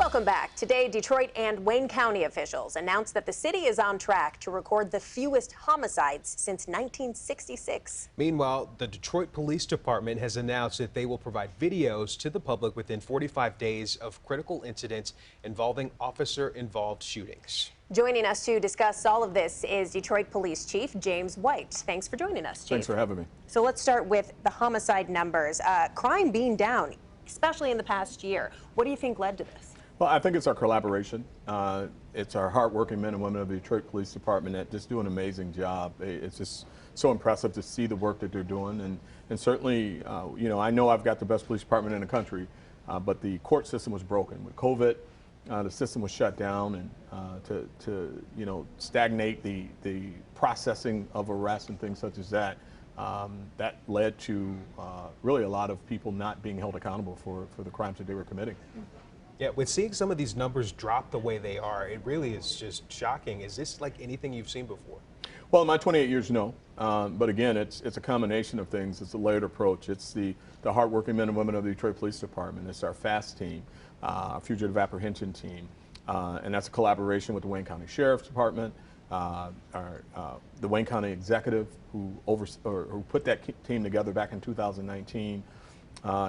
Welcome back. Today, Detroit and Wayne County officials announced that the city is on track to record the fewest homicides since 1966. Meanwhile, the Detroit Police Department has announced that they will provide videos to the public within 45 days of critical incidents involving officer-involved shootings. Joining us to discuss all of this is Detroit Police Chief James White. Thanks for joining us, Chief. Thanks for having me. So let's start with the homicide numbers. Crime being down, especially in the past year. What do you think led to this? Well, I think it's our collaboration. It's our hardworking men and women of the Detroit Police Department that just do an amazing job. It's just so impressive to see the work that they're doing. And certainly, you know I've got the best police department in the country, but the court system was broken. With COVID, the system was shut down, and to stagnate the processing of arrests and things such as that, that led to really a lot of people not being held accountable for the crimes that they were committing. Yeah, with seeing some of these numbers drop the way they are, it really is just shocking. Is this like anything you've seen before? Well, in my 28 years, no. But again, it's a combination of things. It's a layered approach. It's the hardworking men and women of the Detroit Police Department. It's our FAST team, our fugitive apprehension team, and that's a collaboration with the Wayne County Sheriff's Department, the Wayne County executive who put that team together back in 2019.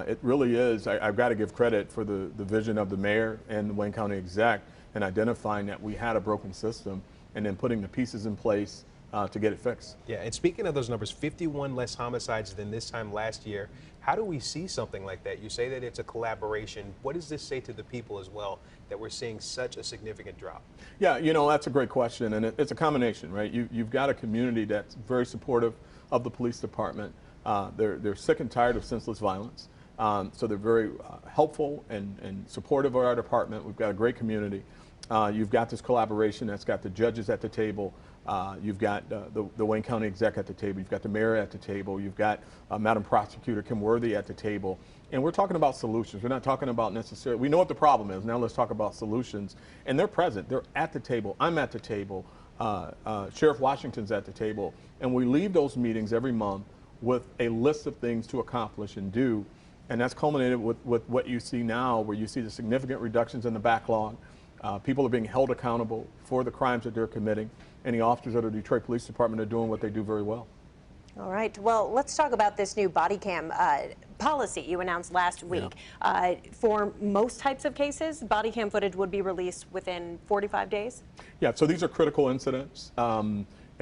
It really is, I've got to give credit for the vision of the mayor and the Wayne County exec in identifying that we had a broken system and then putting the pieces in place to get it fixed. Yeah, and speaking of those numbers, 51 less homicides than this time last year. How do we see something like that? You say that it's a collaboration. What does this say to the people as well, that we're seeing such a significant drop? Yeah, that's a great question, and it's a combination, right? You've got a community that's very supportive of the police department. They're sick and tired of senseless violence, so they're very helpful and supportive of our department. We've got a great community. You've got this collaboration that's got the judges at the table. You've got the Wayne County exec at the table. You've got the mayor at the table. You've got Madam Prosecutor Kim Worthy at the table. And we're talking about solutions. We're not talking about necessarily, we know what the problem is. Now let's talk about solutions. And they're present. They're at the table. I'm at the table. Sheriff Washington's at the table. And we leave those meetings every month with a list of things to accomplish and do. And that's culminated with what you see now, where you see the significant reductions in the backlog. People are being held accountable for the crimes that they're committing. And the officers of the Detroit Police Department are doing what they do very well. All right. Well, let's talk about this new body cam policy you announced last week. Yeah. For most types of cases, body cam footage would be released within 45 days? Yeah, so these are critical incidents.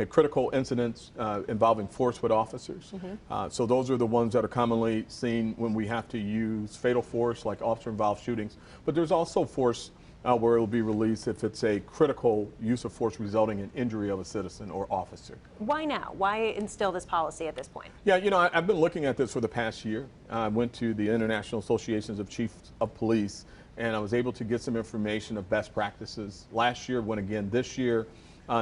Critical incidents involving force with officers. Mm-hmm. So those are the ones that are commonly seen when we have to use fatal force, like officer-involved shootings. But there's also force where it will be released if it's a critical use of force resulting in injury of a citizen or officer. Why now? Why instill this policy at this point? Yeah, I've been looking at this for the past year. I went to the International Associations of Chiefs of Police, and I was able to get some information of best practices last year, went again this year.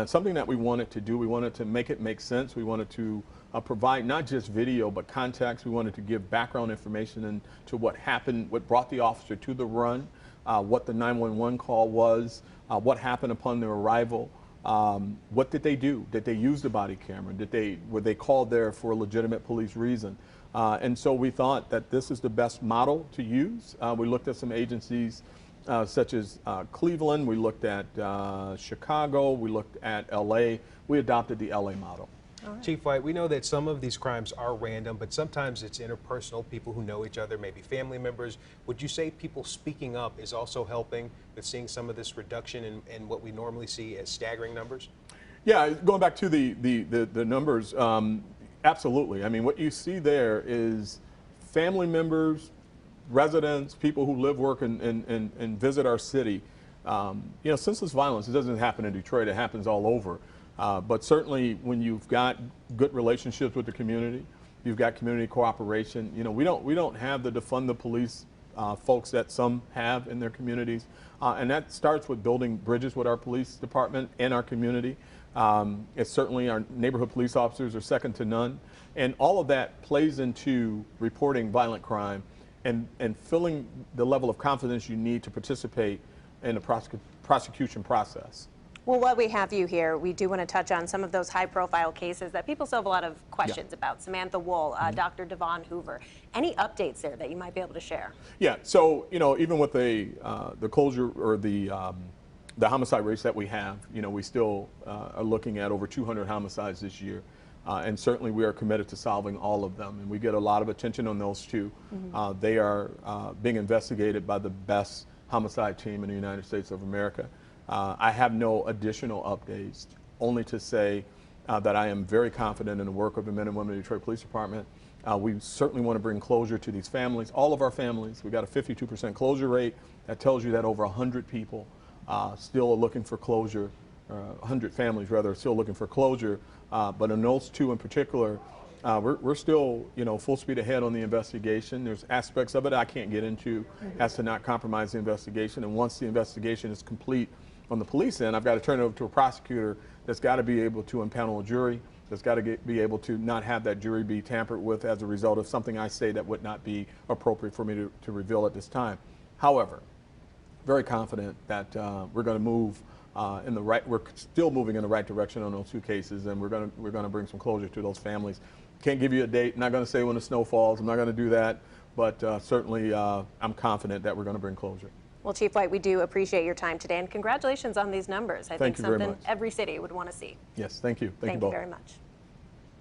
Something that we wanted to do, we wanted to make it make sense. We wanted to provide not just video, but context. We wanted to give background information into what happened, what brought the officer to the run, what the 911 call was, what happened upon their arrival, what did they do? Did they use the body camera? Were they called there for a legitimate police reason? And so we thought that this is the best model to use. We looked at some agencies such as Cleveland, we looked at Chicago, we looked at LA. We adopted the LA model. Right. Chief White, we know that some of these crimes are random, but sometimes it's interpersonal, people who know each other, maybe family members. Would you say people speaking up is also helping with seeing some of this reduction in what we normally see as staggering numbers? Yeah, going back to the numbers, absolutely. I mean, what you see there is family members, residents, people who live, work, and visit our city. Senseless violence, it doesn't happen in Detroit, it happens all over. But certainly when you've got good relationships with the community, you've got community cooperation. We don't have the defund the police folks that some have in their communities. And that starts with building bridges with our police department and our community. It's certainly our neighborhood police officers are second to none. And all of that plays into reporting violent crime and filling the level of confidence you need to participate in the prosecution process. Well, while we have you here, we do want to touch on some of those high-profile cases that people still have a lot of questions about. Samantha Wool, Dr. Devon Hoover. Any updates there that you might be able to share? Yeah. So even with the closure or the homicide rates that we have, we still are looking at over 200 homicides this year. And certainly we are committed to solving all of them. And we get a lot of attention on those two. They are being investigated by the best homicide team in the United States of America. I have no additional updates, only to say that I am very confident in the work of the men and women of the Detroit Police Department. We certainly want to bring closure to these families, all of our families. We got a 52% closure rate. That tells you that over 100 people still are looking for closure, 100 families rather, are still looking for closure. But in those two in particular, we're still, full speed ahead on the investigation. There's aspects of it I can't get into as to not compromise the investigation. And once the investigation is complete on the police end, I've got to turn it over to a prosecutor that's got to be able to impanel a jury, that's got to be able to not have that jury be tampered with as a result of something I say that would not be appropriate for me to reveal at this time. However, very confident that we're going to move we're still moving in the right direction on those two cases, and we're going to bring some closure to those families. Can't give you a date. Not going to say when the snow falls. I'm not going to do that, but certainly I'm confident that we're going to bring closure. Well, Chief White, we do appreciate your time today, and congratulations on these numbers. I think Thank you very something much. every city would want to see. Yes, thank you. Thank you you both. very much.